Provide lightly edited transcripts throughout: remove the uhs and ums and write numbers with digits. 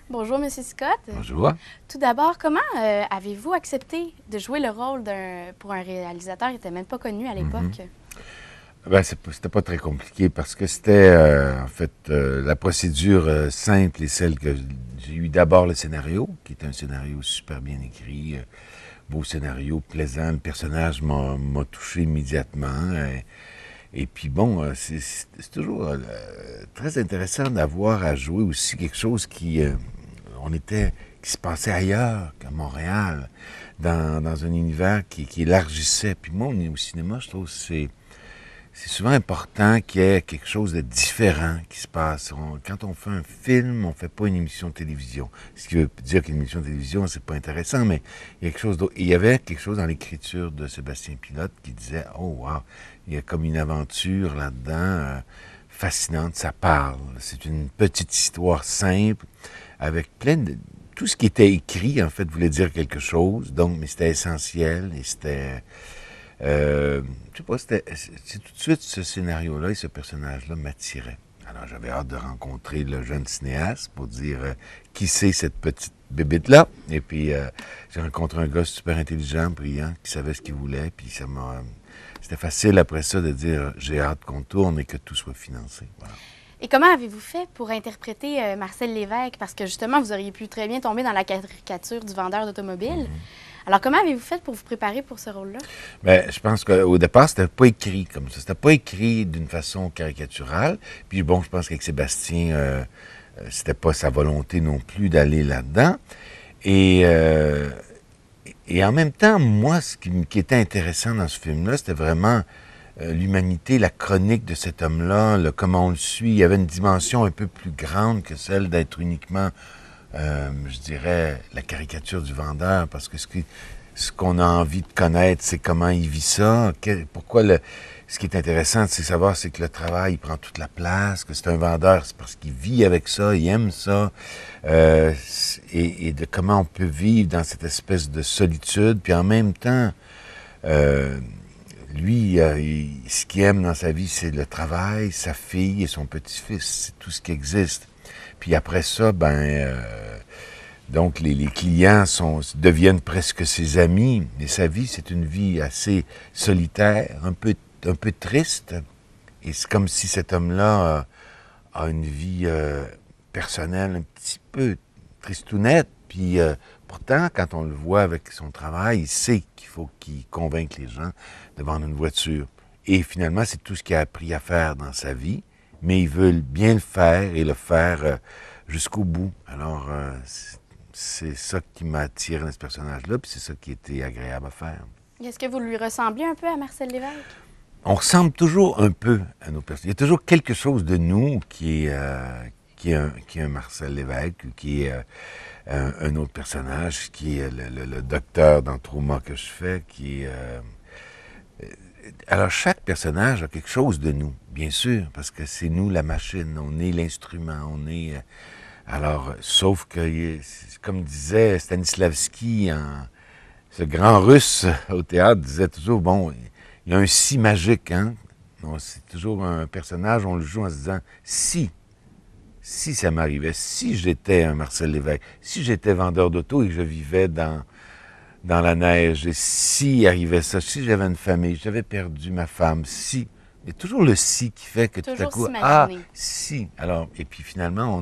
Bonjour, Monsieur Scott. Bonjour. Tout d'abord, comment avez-vous accepté de jouer le rôle pour un réalisateur qui n'était même pas connu à l'époque? Ben, c'était pas très compliqué parce que c'était, en fait, la procédure simple et celle que j'ai eu d'abord le scénario, qui est un scénario super bien écrit, beau scénario, plaisant. Le personnage m'a touché immédiatement. Et puis bon, c'est toujours très intéressant d'avoir à jouer aussi quelque chose qui se passait ailleurs qu'à Montréal, dans un univers qui élargissait. Puis moi, au cinéma, je trouve que c'est souvent important qu'il y ait quelque chose de différent qui se passe. Quand on fait un film, on fait pas une émission de télévision. Ce qui veut dire qu'une émission de télévision, c'est pas intéressant, mais il y a quelque chose d'autre. Il y avait quelque chose dans l'écriture de Sébastien Pilote qui disait, oh wow, il y a comme une aventure là-dedans fascinante, ça parle. C'est une petite histoire simple avec plein de... Tout ce qui était écrit, en fait, voulait dire quelque chose, donc, mais c'était essentiel et c'était... je sais pas, c'est tout de suite ce scénario-là et ce personnage-là m'attirait. Alors j'avais hâte de rencontrer le jeune cinéaste pour dire qui c'est cette petite bébite-là. Et puis j'ai rencontré un gars super intelligent, brillant, qui savait ce qu'il voulait. Puis c'était facile après ça de dire j'ai hâte qu'on tourne et que tout soit financé. Voilà. Et comment avez-vous fait pour interpréter Marcel Lévesque? Parce que justement, vous auriez pu très bien tomber dans la caricature du vendeur d'automobile. Alors, comment avez-vous fait pour vous préparer pour ce rôle-là? Ben, je pense qu'au départ, c'était pas écrit comme ça. C'était pas écrit d'une façon caricaturale. Puis bon, je pense qu'avec Sébastien, c'était pas sa volonté non plus d'aller là-dedans. Et, euh, et en même temps, moi, qui était intéressant dans ce film-là, c'était vraiment l'humanité, la chronique de cet homme-là, comment on le suit. Il y avait une dimension un peu plus grande que celle d'être uniquement je dirais, la caricature du vendeur, parce que ce qu'on a envie de connaître, c'est comment il vit ça. Ce qui est intéressant, c'est savoir, c'est que le travail, il prend toute la place, que c'est un vendeur, c'est parce qu'il vit avec ça, il aime ça, et de comment on peut vivre dans cette espèce de solitude, puis en même temps, lui, ce qu'il aime dans sa vie, c'est le travail, sa fille et son petit-fils, c'est tout ce qui existe. Puis après ça, donc les clients deviennent presque ses amis. Et sa vie, c'est une vie assez solitaire, un peu triste. Et c'est comme si cet homme-là a une vie personnelle un petit peu tristounette. Puis pourtant, quand on le voit avec son travail, il sait qu'il faut qu'il convainque les gens de vendre une voiture. Et finalement, c'est tout ce qu'il a appris à faire dans sa vie. Mais il veut bien le faire et le faire jusqu'au bout. Alors, c'est ça qui m'attire dans ce personnage-là, puis c'est ça qui était agréable à faire. Est-ce que vous lui ressemblez un peu à Marcel Lévesque? On ressemble toujours un peu à nos personnages. Il y a toujours quelque chose de nous qui est un Marcel Lévesque, ou qui est un autre personnage, qui est le docteur dans Trauma que je fais, alors, chaque personnage a quelque chose de nous, bien sûr, parce que c'est nous la machine, on est l'instrument, on est... alors, sauf que, comme disait Stanislavski, ce grand russe au théâtre disait toujours, bon, il y a un si magique, hein? C'est toujours un personnage, on le joue en se disant, si ça m'arrivait, si j'étais un Marcel Lévesque, si j'étais vendeur d'auto et que je vivais dans la neige, et si arrivait ça, si j'avais une famille, j'avais perdu ma femme, si... Il y a toujours le si qui fait que tout à Toujours coup, ah, s'imaginer. si. Alors, et puis finalement,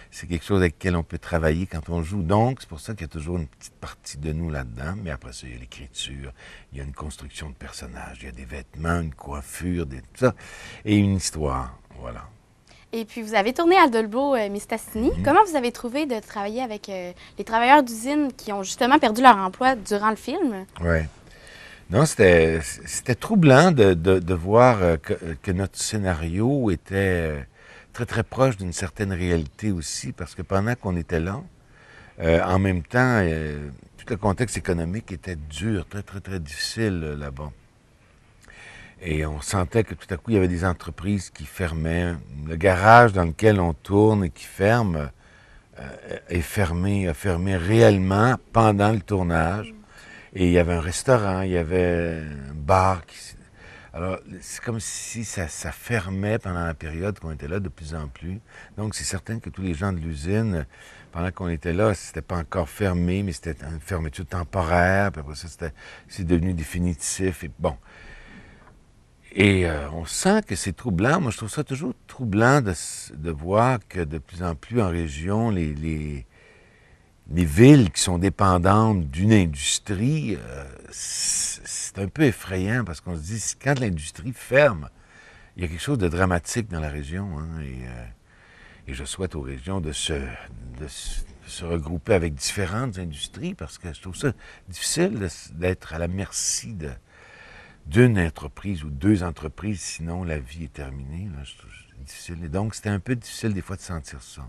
c'est quelque chose avec lequel on peut travailler quand on joue. Donc, c'est pour ça qu'il y a toujours une petite partie de nous là-dedans. Mais après ça, il y a l'écriture, il y a une construction de personnages, il y a des vêtements, une coiffure, tout ça, et une histoire. Voilà. Et puis, vous avez tourné à Dolbeau-Mistassini. Comment vous avez trouvé de travailler avec les travailleurs d'usine qui ont justement perdu leur emploi durant le film? Oui. Non, c'était troublant de voir que notre scénario était très, très proche d'une certaine réalité aussi, parce que pendant qu'on était là, en même temps, tout le contexte économique était dur, très, très, très difficile là-bas. Et on sentait que tout à coup, il y avait des entreprises qui fermaient. Le garage dans lequel on tourne et qui ferme a fermé réellement pendant le tournage. Et il y avait un restaurant, il y avait un bar. Alors, c'est comme si ça fermait pendant la période qu'on était là de plus en plus. Donc, c'est certain que tous les gens de l'usine pendant qu'on était là, c'était pas encore fermé, mais c'était une fermeture temporaire. Puis après ça, c'est devenu définitif. Et bon. Et on sent que c'est troublant. Moi, je trouve ça toujours troublant de voir que de plus en plus en région, les villes qui sont dépendantes d'une industrie, c'est un peu effrayant parce qu'on se dit, quand l'industrie ferme, il y a quelque chose de dramatique dans la région. Hein, et je souhaite aux régions de se regrouper avec différentes industries parce que je trouve ça difficile d'être à la merci d'une entreprise ou deux entreprises, sinon la vie est terminée. Là, je trouve c'est difficile. Et donc, c'était un peu difficile des fois de sentir ça.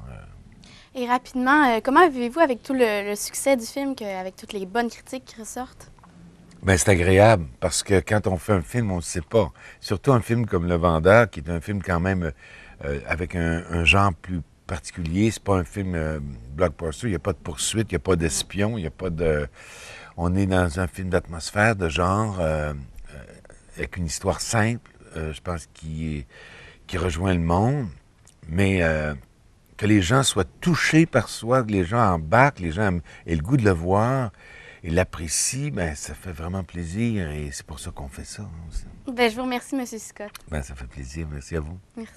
Et rapidement, comment vivez-vous avec tout le succès du film, avec toutes les bonnes critiques qui ressortent? Ben, c'est agréable parce que quand on fait un film, on ne sait pas. Surtout un film comme Le Vendeur, qui est un film quand même avec un genre plus particulier. C'est pas un film blockbuster. Il n'y a pas de poursuite, il n'y a pas d'espion, il n'y a pas de. On est dans un film d'atmosphère, de genre, avec une histoire simple, je pense, qui rejoint le monde, mais que les gens soient touchés par soi, que les gens embarquent, les gens aient le goût de le voir et l'apprécient, ben ça fait vraiment plaisir et c'est pour ça qu'on fait ça. Hein, aussi. Ben, je vous remercie, M. Scott. Ben, ça fait plaisir. Merci à vous. Merci.